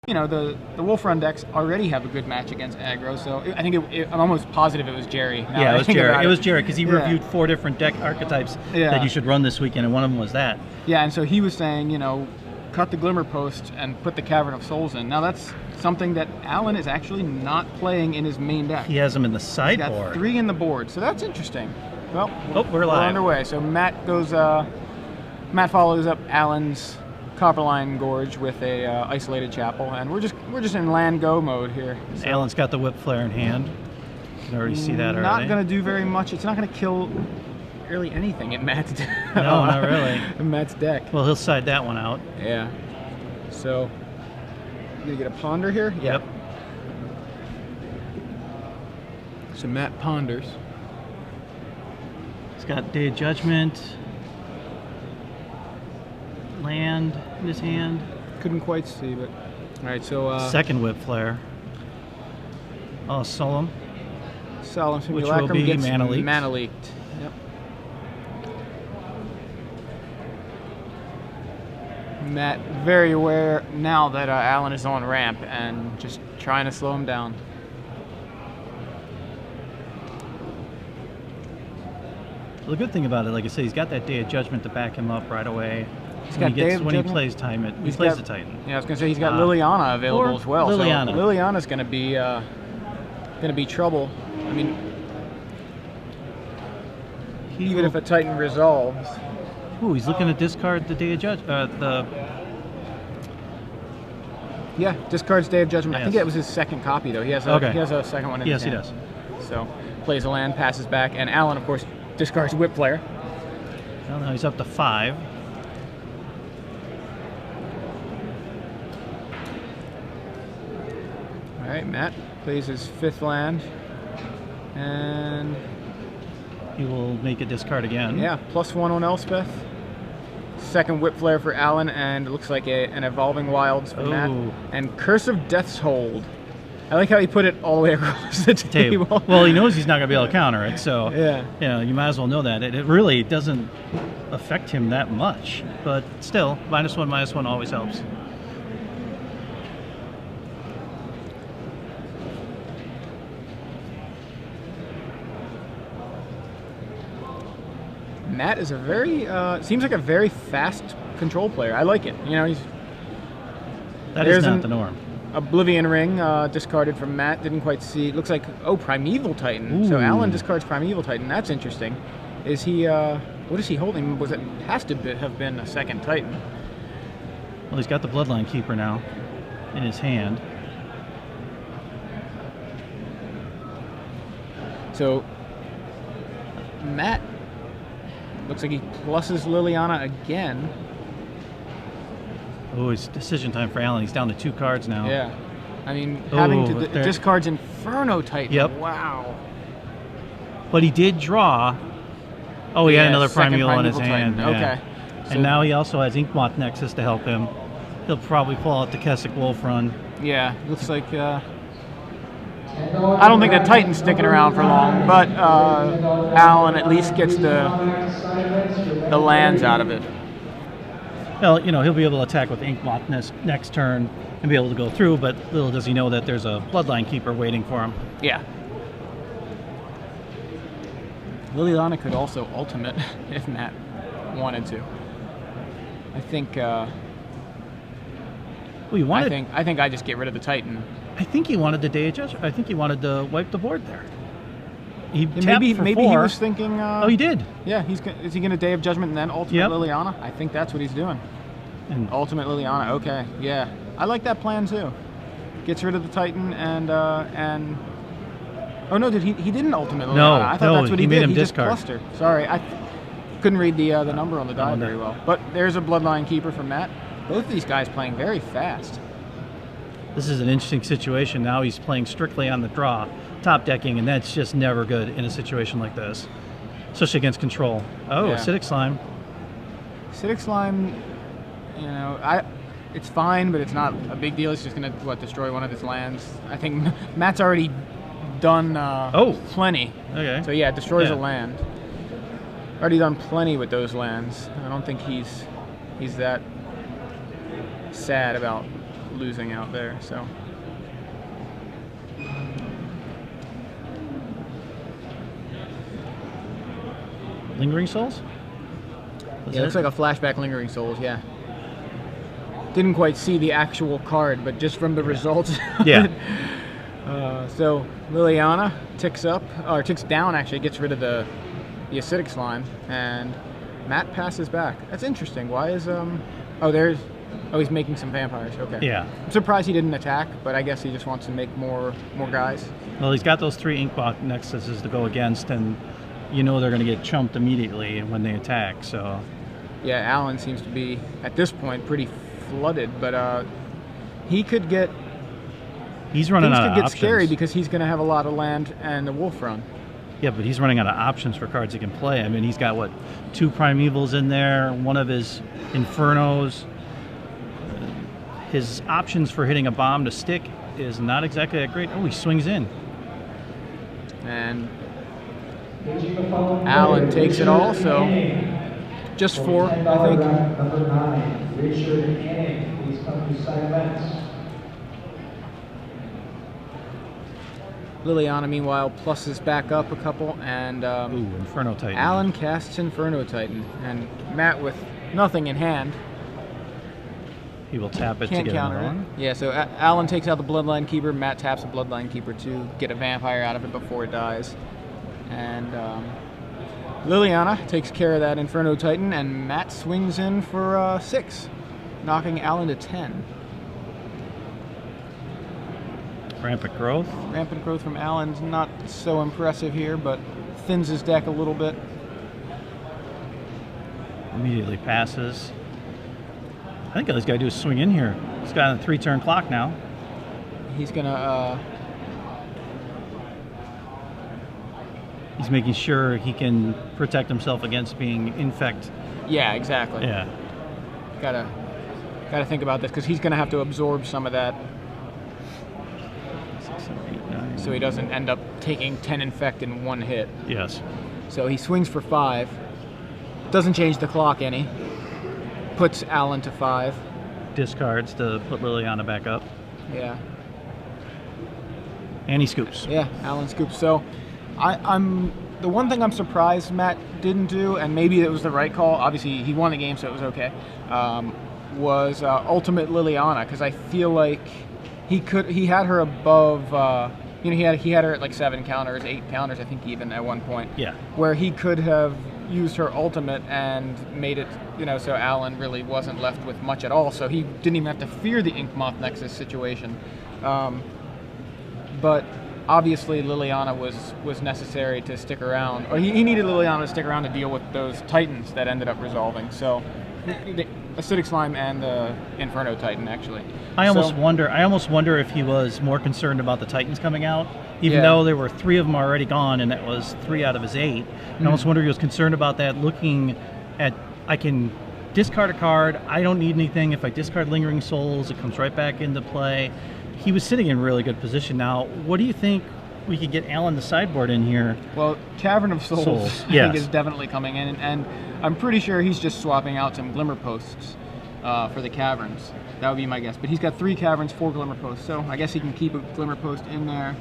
you know, the Wolf Run decks already have a good match against aggro, so I think I'm almost positive it was Jerry. Yeah, it was Jerry. It was Jerry because he reviewed 4 different deck archetypes Yeah. that you should run this weekend, and one of them was that. Yeah, and so he was saying, you know, cut the Glimmer Post and put the Cavern of Souls in. Now that's something that Alan is actually not playing in his main deck. He has them in the He's sideboard. got 3 in the board, so that's interesting. Well, we're live. underway. So Matt goes. Matt follows up Alan's Copperline Gorge with a isolated chapel, and we're just in land go mode here. So Alan's got the Whip Flare in hand. You can already see that already. Not going to do very much. It's not going to kill really anything in Matt's deck. No, not really. In Matt's deck. Well, he'll side that one out. Yeah. So, you gonna get a ponder here? Yep. So Matt ponders. He's got Day of Judgment, land in his hand. Couldn't quite see, but all right. So Second Whip Flare. Oh, Solemn. Solemn Which will Simulacrum be gets mana leaked. Mana leaked. Yep. Matt very aware now that Alan is on ramp and just trying to slow him down. Well, the good thing about it, like I said, he's got that Day of Judgment to back him up right away. When he plays Time It, he plays the Titan. Yeah, I was gonna say he's got Liliana available as well. Liliana. So Liliana's gonna be trouble. I mean, even if a Titan resolves. Ooh, he's looking to discard the Day of Judgment. Yeah, discards Day of Judgment. Yes. I think that was his second copy though. He has a second one in his hand. Yes, he does. So plays a land, passes back, and Alan, of course, discards Whip Flare. Well, now he's up to 5. All right, Matt plays his 5th land, and He will make a discard again. yeah, +1 on Elspeth. Second Whip Flare for Alan, and it looks like an Evolving Wilds for Matt. And Curse of Death's Hold. I like how he put it all the way across the table. Well, he knows he's not going to be able to counter it, so Yeah. you know, you might as well know that. It really doesn't affect him that much, but still, -1 always helps. Matt is a very, seems like a very fast control player. I like it. You know, That is not the norm. Oblivion Ring discarded from Matt. Didn't quite see. It looks like, oh, Primeval Titan. So Ooh. Alan discards Primeval Titan. That's interesting. Is he, what is he holding? Has to have been a second Titan. Well, he's got the Bloodline Keeper now in his hand. So Matt looks like he pluses Liliana again. Oh, it's decision time for Alan. He's down to 2 cards now. Yeah. I mean, having to there- discards Inferno Titan. Yep. Wow. But he did draw. Oh, he had another second Primeval in his Primeval hand. Titan. Yeah. Okay. So, And now he also has Inkmoth Nexus to help him. He'll probably pull out the Keswick Wolf Run. yeah, looks like. I don't think that Titan's sticking around for long, but Alan at least gets the lands out of it. Well, you know, he'll be able to attack with Inkmoth next turn and be able to go through, but little does he know that there's a Bloodline Keeper waiting for him. Yeah. Liliana could also ultimate if Matt wanted to. I think. Well, he wanted, I think I just get rid of the Titan. I think he wanted the Day of Judgment. I think he wanted to wipe the board there. He Yeah, tapped for maybe he 4. was thinking. Oh, he did. Yeah, is he going to Day of Judgment and then ultimate Yep. Liliana? I think that's what he's doing. And Ultimate Liliana. Okay, yeah, I like that plan too. Gets rid of the Titan and. Oh no, he didn't ultimate Liliana? No, I thought no, that's what he made did. him He discard. just clustered. Sorry, I couldn't read the number on the die no. very well. But there's a Bloodline Keeper from Matt. Both of these guys playing very fast. this is an interesting situation. Now he's playing strictly on the draw, top decking, and that's just never good in a situation like this, especially against control. Oh, Yeah. Acidic Slime. Acidic Slime, you know, it's fine, but it's not a big deal. It's just gonna destroy one of his lands. I think Matt's already done plenty. Okay. So yeah, it destroys Yeah. a land. Already done plenty with those lands. I don't think he's that sad about losing out there. So Lingering Souls? yeah, it looks like a flashback Lingering Souls. Yeah. Didn't quite see the actual card, but just from the results. Yeah. So Liliana ticks down. Actually, gets rid of the acidic slime, and Matt passes back. That's interesting. Why is he's making some vampires. Okay. Yeah. I'm surprised he didn't attack, but I guess he just wants to make more guys. Well, he's got those 3 Inkbot Nexuses to go against, and you know they're going to get chumped immediately when they attack. So. Yeah, Alan seems to be at this point pretty flooded, but he could get. He's running out of options. Things could get scary because he's going to have a lot of land and the Wolf Run. Yeah, but he's running out of options for cards he can play. I mean, he's got, what, 2 Primevals in there, one of his Infernos. His options for hitting a bomb to stick is not exactly that great. Oh, he swings in. And Alan takes it all, so just 4, I think. Number 9, Richard Anning, please come to side events. Liliana, meanwhile, pluses back up a couple, and Inferno Titan. Alan casts Inferno Titan, and Matt with nothing in hand. He will tap it Can't to get counter another it. one. Yeah, so Alan takes out the Bloodline Keeper, Matt taps the Bloodline Keeper to get a vampire out of it before it dies. And Liliana takes care of that Inferno Titan, and Matt swings in for 6, knocking Alan to 10. Rampant Growth. Rampant Growth from Alan's not so impressive here, but thins his deck a little bit. Immediately passes. I think all he's got to do is swing in here. He's got a 3-turn clock now. He's gonna. He's making sure he can protect himself against being infect. Yeah, exactly. Yeah. Gotta think about this because he's gonna have to absorb some of that, 6, 7, 8, 9. so he doesn't end up taking 10 infect in one hit. Yes. So he swings for 5. Doesn't change the clock any. Puts Alan to 5. Discards to put Liliana back up. Yeah. And he scoops. Yeah, Alan scoops. So I'm the one thing I'm surprised Matt didn't do, and maybe it was the right call. Obviously, he won the game, so it was okay. Was Ultimate Liliana, because I feel like he had her above. He had her at like 7 counters, 8 counters, I think, even at one point. Yeah. Where he could have used her ultimate and made it, so Alan really wasn't left with much at all. So he didn't even have to fear the Ink Moth Nexus situation. But obviously Liliana was necessary to stick around, or he needed Liliana to stick around to deal with those Titans that ended up resolving. So the Acidic Slime and the Inferno Titan, actually. I almost wonder if he was more concerned about the Titans coming out, even though there were 3 of them already gone, and that was 3 out of his 8. I almost wonder if he was concerned about that, looking at, I can discard a card, I don't need anything. If I discard Lingering Souls, it comes right back into play. He was sitting in really good position. Now, what do you think we could get Alan the sideboard in here? Well, Cavern of Souls, I think, is definitely coming in, and I'm pretty sure he's just swapping out some Glimmer Posts for the Caverns. That would be my guess. But he's got 3 Caverns, 4 Glimmer Posts, so I guess he can keep a Glimmer Post in there.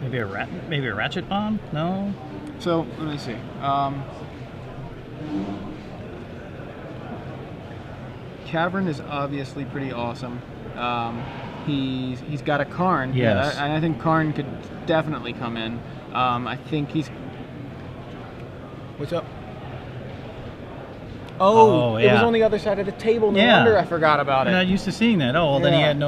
Maybe a Ratchet Bomb? No? So, let me see. Cavern is obviously pretty awesome. He's got a Karn. Yes. Yeah, I think Karn could definitely come in. I think he's... What's up? Oh, it was on the other side of the table. No wonder I forgot about it. I'm not used to seeing that. Oh, well, then he had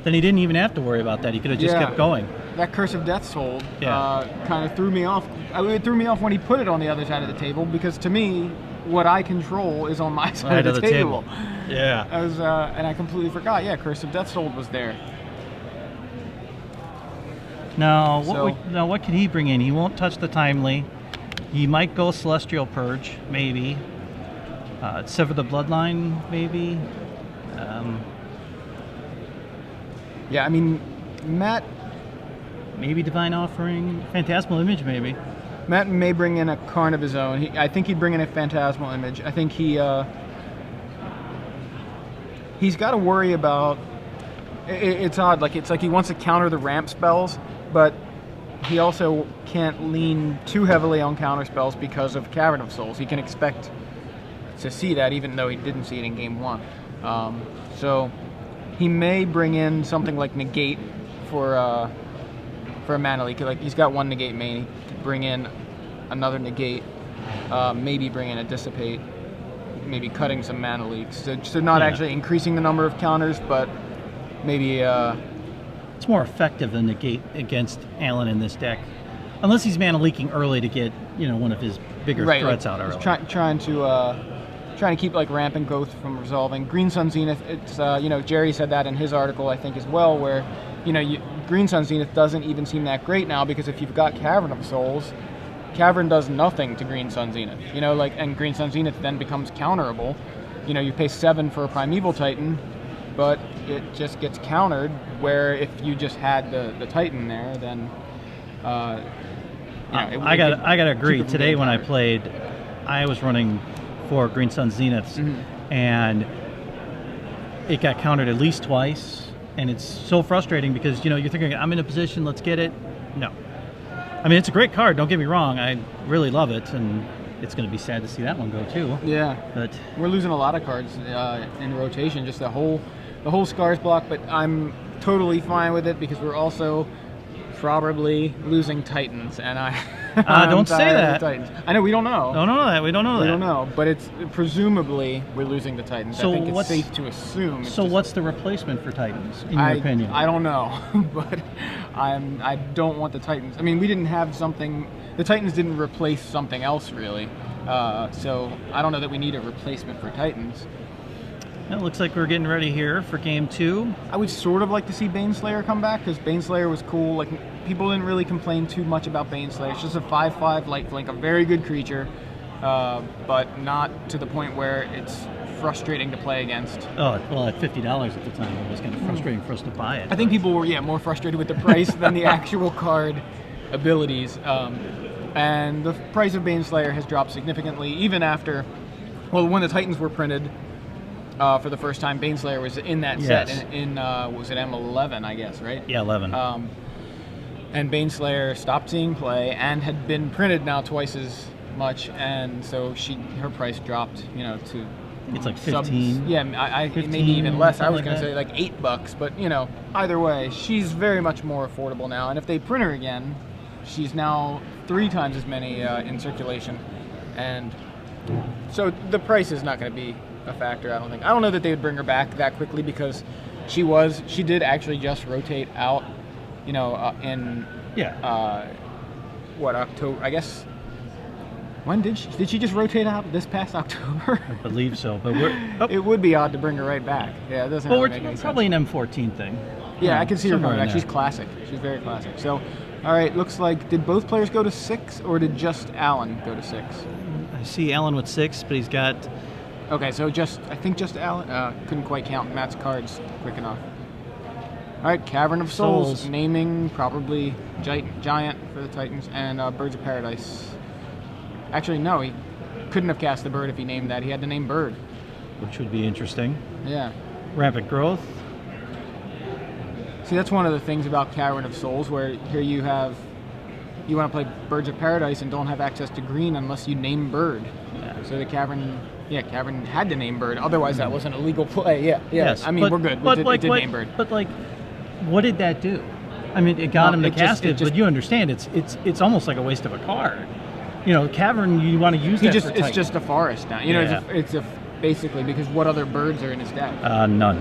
then he didn't even have to worry about that. He could have just kept going. That Curse of Death's Hold kind of threw me off. It threw me off when he put it on the other side of the table, because to me, what I control is on my side of the table. Yeah. And I completely forgot. Yeah, Curse of Death's Hold was there. Now, what could he bring in? He won't touch the Timely. He might go Celestial Purge, maybe. Sever the Bloodline, maybe. Yeah, I mean, Matt... Maybe Divine Offering. Phantasmal Image, maybe. Matt may bring in a Karn of his own. I think he'd bring in a Phantasmal Image. I think he's got to worry about It's odd. Like it's like he wants to counter the ramp spells, but he also can't lean too heavily on counter spells because of Cavern of Souls. He can expect to see that, even though he didn't see it in game 1. So he may bring in something like Negate for a mana leak. Like he's got 1 Negate main. He could bring in another Negate, maybe bring in a Dissipate, maybe cutting some mana leaks. So not actually increasing the number of counters, but maybe it's more effective than Negate against Alan in this deck, unless he's mana leaking early to get one of his bigger threats out early. Trying to keep like Ramp and Growth from resolving. Green Sun Zenith. It's Jerry said that in his article, I think, as well, where Green Sun Zenith doesn't even seem that great now, because if you've got Cavern of Souls, Cavern does nothing to Green Sun Zenith. And Green Sun Zenith then becomes counterable. You pay 7 for a Primeval Titan, but it just gets countered, where if you just had the Titan there, then I gotta agree. Today when I played, I was running 4 Green Sun Zeniths, and it got countered at least twice, and it's so frustrating because you're thinking, I'm in a position, let's get it. No, I mean, it's a great card, don't get me wrong, I really love it, and it's going to be sad to see that one go too. Yeah, but we're losing a lot of cards in rotation, just the whole Scars block, but I'm totally fine with it because we're also probably losing Titans, and don't say that. Titans. I know we don't know. We don't know that. We don't know, but it's presumably we're losing the Titans. So I think it's safe to assume. So what's the replacement for Titans, in your opinion? I don't know, but I don't want the Titans. I mean, we didn't have something. The Titans didn't replace something else really, so I don't know that we need a replacement for Titans. It looks like we're getting ready here for game 2. I would sort of like to see Baneslayer come back, because Baneslayer was cool. Like, people didn't really complain too much about Baneslayer. It's just a 5/5 lifelink, a very good creature, but not to the point where it's frustrating to play against. Oh, well, at $50 at the time, it was kind of frustrating for us to buy it. I think people were more frustrated with the price than the actual card abilities. And the price of Baneslayer has dropped significantly, even after, well, when the Titans were printed. For the first time, Baneslayer was in that set in was it M11, I guess, right? Yeah, 11. And Baneslayer stopped seeing play and had been printed now twice as much, and so her price dropped, to it's like 15. Yeah, 15, maybe even less. I was going to say like $8, but either way, she's very much more affordable now. And if they print her again, she's now 3 times as many in circulation, and so the price is not going to be a factor, I don't think. I don't know that they would bring her back that quickly, because she did actually just rotate out, in October, I guess. When did she just rotate out this past October? I believe so, but it would be odd to bring her right back. Yeah, it doesn't make any sense. Probably an M14 thing. Yeah, I can see her coming back. She's classic. She's very classic. So, all right, looks like, did both players go to 6, or did just Alan go to 6? I see Alan with 6, but he's got... Okay, so I think just Alan. Couldn't quite count Matt's cards quick enough. All right, Cavern of Souls. Naming probably Giant for the Titans, and Birds of Paradise. Actually, no, he couldn't have cast the Bird if he named that. He had to name Bird. Which would be interesting. Yeah. Rampant Growth. See, that's one of the things about Cavern of Souls, where here you want to play Birds of Paradise and don't have access to green unless you name Bird. Yeah. So the Cavern had to name Bird. Otherwise, that wasn't a legal play. Yeah. Yes, I mean, we're good. It did name Bird. But what did that do? I mean, it got him to cast it, but you understand, it's almost like a waste of a card. Cavern, you want to use that for It's just a forest now. It's basically, because what other birds are in his deck? None.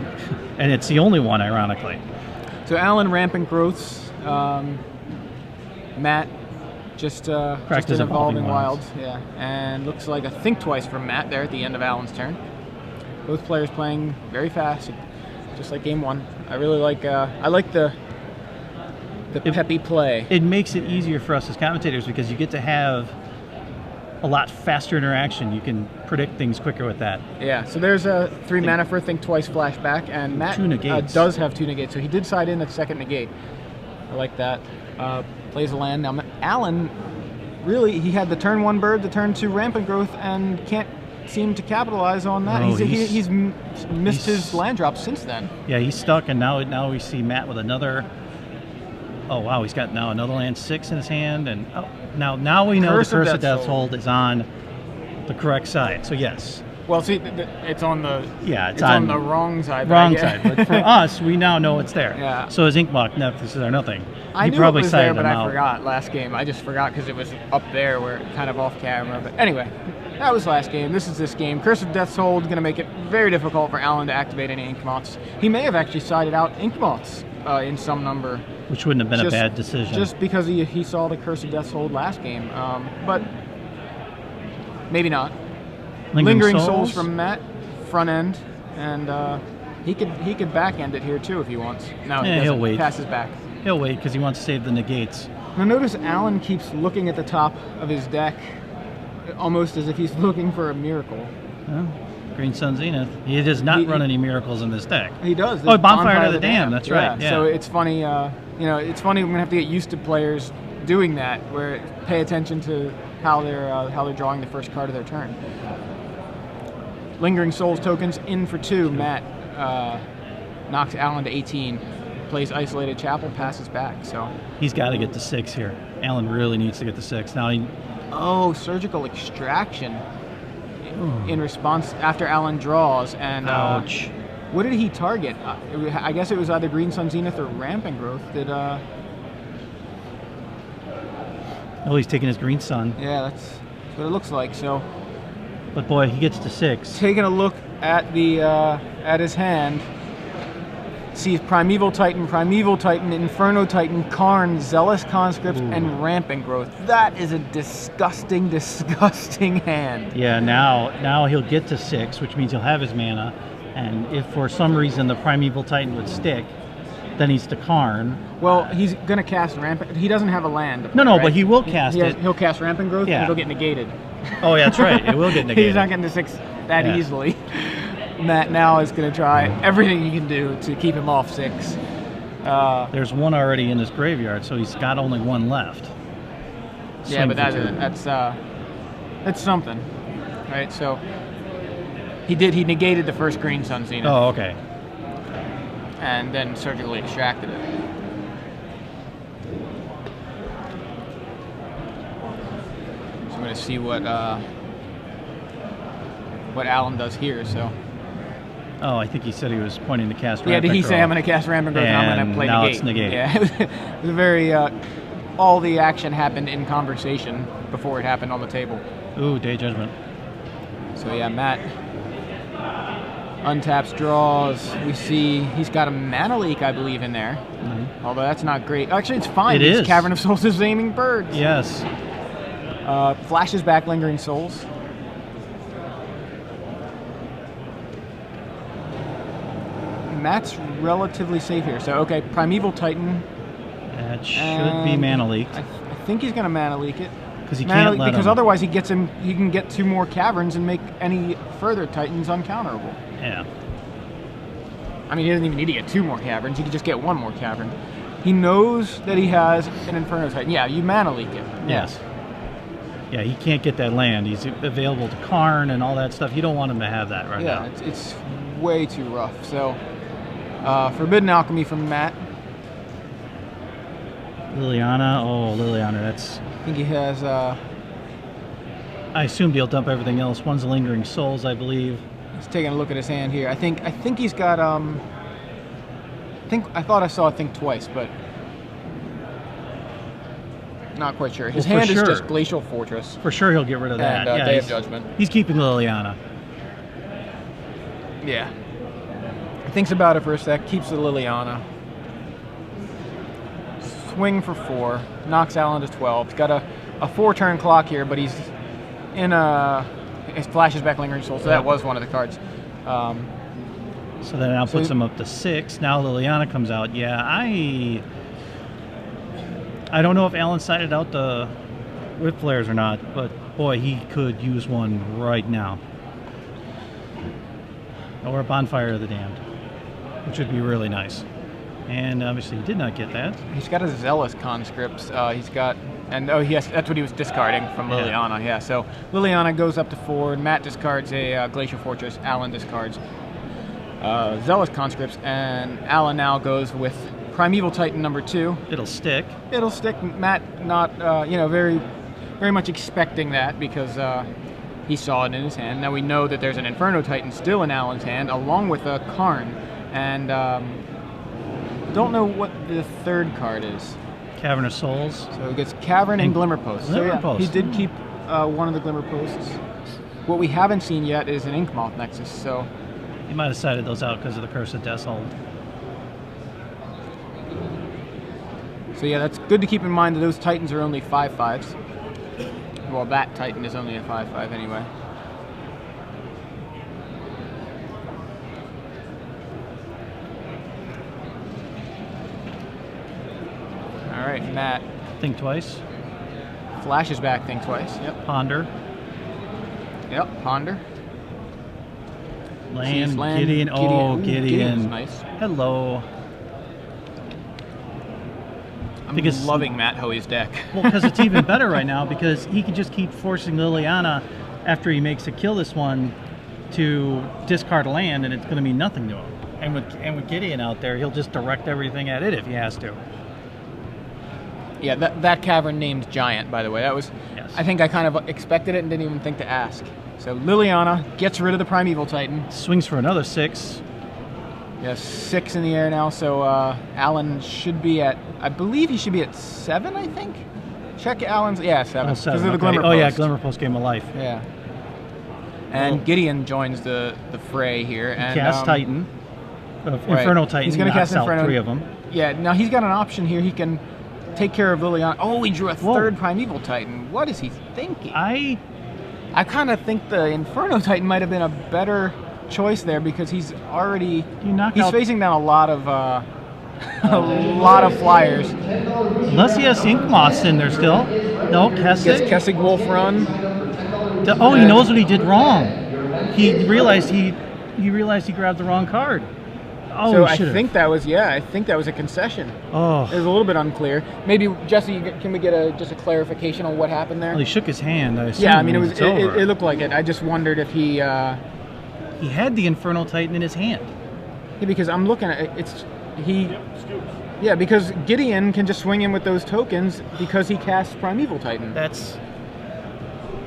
And it's the only one, ironically. So Alan, Rampant Growths. Matt, just an Evolving Wilds. Yeah, and looks like a Think Twice from Matt there at the end of Alan's turn. Both players playing very fast, just like game 1. I really like. I like the peppy play. It makes it easier for us as commentators, because you get to have a lot faster interaction. You can predict things quicker with that. Yeah, so there's a 3 mana for Think Twice flashback, and Matt does have 2 negates, so he did side in a second negate. I like that. Plays a land. Now, Alan, really, he had the turn 1 Bird, the turn 2 Rampant Growth, and can't seem to capitalize on that. No, he's missed his land drop since then. Yeah, he's stuck, and now we see Matt with another. Oh wow, he's got now another land 6 in his hand, and now we know the Curse of Death's Hold is on the correct side. So yes. Well, see, it's on the it's on the wrong side. Wrong side, but for us, we now know it's there. Yeah. So his Inkmoth Nexus are nothing. I knew probably it was there, sided but him I out. forgot last game. I just forgot because it was up there, where kind of off camera. But anyway, that was last game. This is this game. Curse of Death's Hold going to make it very difficult for Alan to activate any Inkmoths. He may have actually sided out Inkmoths in some number. Which wouldn't have been a bad decision. Just because he saw the Curse of Death's Hold last game. But maybe not. Lingering Souls from Matt, front end, and he could back end it here too if he wants. No, he'll wait. Passes back. He'll wait because he wants to save the negates. Now notice Alan keeps looking at the top of his deck, almost as if he's looking for a miracle. Green Sun Zenith. He does not run any miracles in this deck. He does. Oh, Bonfire of the Dam. That's right. Yeah. So it's funny. It's funny. We're gonna have to get used to players doing that, where pay attention to how they're drawing the first card of their turn. Lingering Souls tokens in for 2. Matt knocks Alan to 18. Plays Isolated Chapel, passes back. So he's got to get to 6 here. Alan really needs to get to 6 now. Surgical Extraction in response after Alan draws, and ouch. What did he target? I guess it was either Green Sun Zenith or Rampant Growth. Oh, he's taking his Green Sun. Yeah, that's what it looks like. So, but boy, he gets to 6. Taking a look at at his hand. Sees Primeval Titan, Inferno Titan, Karn, Zealous Conscript, and Rampant Growth. That is a disgusting, disgusting hand. Yeah, now he'll get to 6, which means he'll have his mana. And if for some reason the Primeval Titan would stick, then he's to Karn. Well, he's going to cast Rampant. He doesn't have a land. No, right? But he will cast it. He'll cast Rampant Growth, and it'll get negated. Oh, yeah, that's right. It will get negated. He's not getting to 6 that easily. Matt now is going to try everything he can do to keep him off 6. There's one already in his graveyard, so he's got only 1 left. Yeah, but that's something, right? So he negated the first Green Sun Zenith. Oh, okay. And then surgically extracted it. So I'm going to see what Alan does here. So. Oh, I think he said he was pointing to cast Rampant Growth. Yeah, did he say I'm going to cast Rampant Growth and I'm going to play now negate? It's negate. Yeah, it was a very, all the action happened in conversation before it happened on the table. Ooh, Day Judgment. So yeah, Matt untaps, draws. We see he's got a Mana Leak, I believe, in there. Mm-hmm. Although that's not great. Actually, it's fine. It is. Cavern of Souls is aiming birds. Yes. Flashes back Lingering Souls. Matt's relatively safe here. So, okay, Primeval Titan. That should be Mana Leaked. I think he's going to Mana Leak it. Because he can't let because him. Otherwise he can get 2 more caverns and make any further Titans uncounterable. Yeah. I mean, he doesn't even need to get 2 more caverns. He could just get 1 more cavern. He knows that he has an Inferno Titan. Yeah, you Mana Leak it. Yes. Yeah, he can't get that land. He's available to Karn and all that stuff. You don't want him to have that right now. Yeah, it's way too rough. So, Forbidden Alchemy from Matt. Liliana. Oh, Liliana. That's... I think he has... I assumed he'll dump everything else. One's Lingering Souls, I believe. He's taking a look at his hand here. I think he's got... I thought I saw Think Twice, but... Not quite sure. His hand is just Glacial Fortress. For sure he'll get rid of that. And Day of Judgment. He's keeping Liliana. Yeah. Thinks about it for a sec, keeps the Liliana. Swing for 4, knocks Alan to 12. He's got a 4-turn clock here, but he's in it flashes back Lingering Soul, so that was one of the cards. So that now puts him up to 6. Now Liliana comes out. Yeah, I don't know if Alan sided out the Whip Flares or not, but boy, he could use one right now. Or a Bonfire of the Damned, which would be really nice. And obviously he did not get that. He's got a Zealous Conscripts. He's got, and oh yes, that's what he was discarding from Liliana. Yeah, so Liliana goes up to 4. Matt discards a Glacial Fortress. Alan discards Zealous Conscripts, and Alan now goes with Primeval Titan number 2. It'll stick. It'll stick. Matt not, very much expecting that because he saw it in his hand. Now we know that there's an Inferno Titan still in Alan's hand, along with a Karn, and don't know what the third card is. Cavern of Souls. So he gets Cavern and Glimmer Post. Glimmer Post. He did keep one of the Glimmer Posts. What we haven't seen yet is an Inkmoth Nexus. So he might have sided those out because of the Curse of Death's Hold. So yeah, that's good to keep in mind that those Titans are only 5/5s. Well, that Titan is only a 5/5 anyway. All right, Matt. Think twice. Flashes back, think twice. Yep. Ponder. Yep, ponder. Land, Gideon. Oh, Gideon. Gideon's nice. Hello. I'm loving Matt Hoey's deck. Well, because it's even better right now because he can just keep forcing Liliana after he makes a kill this one to discard a land, and it's going to mean nothing to him. And with Gideon out there, he'll just direct everything at it if he has to. Yeah, that cavern named Giant, by the way. That was, yes. I think I kind of expected it and didn't even think to ask. So Liliana gets rid of the Primeval Titan. Swings for another 6. Yes, 6 in the air now. So Alan should be at, I believe he should be at 7, I think? Check Alan's, yeah, 7. Oh, 7. Because of the Glimmer Post. Oh, yeah, Glimmer Post Game of Life. Yeah. And Gideon joins the fray here. And cast Titan. Inferno Titan. He's going to cast Inferno. 3 of them. Yeah, now he's got an option here. He can take care of Liliana. Oh, he drew a third Primeval Titan. What is he thinking? I kind of think the Inferno Titan might have been a better choice there because he's already facing down a lot of flyers. Unless he has Inkmoths in there still. No, Kessig. Gets Kessig Wolf Run. Oh, he knows what he did wrong. He realized he grabbed the wrong card. Oh, so I think that was a concession. Oh, it was a little bit unclear. Maybe Jesse, can we get just a clarification on what happened there? Well, he shook his hand. I assume. Yeah, I mean it looked like it. I just wondered if he had the Infernal Titan in his hand. Yeah, because I'm looking at it. Yeah, because Gideon can just swing in with those tokens because he casts Primeval Titan. That's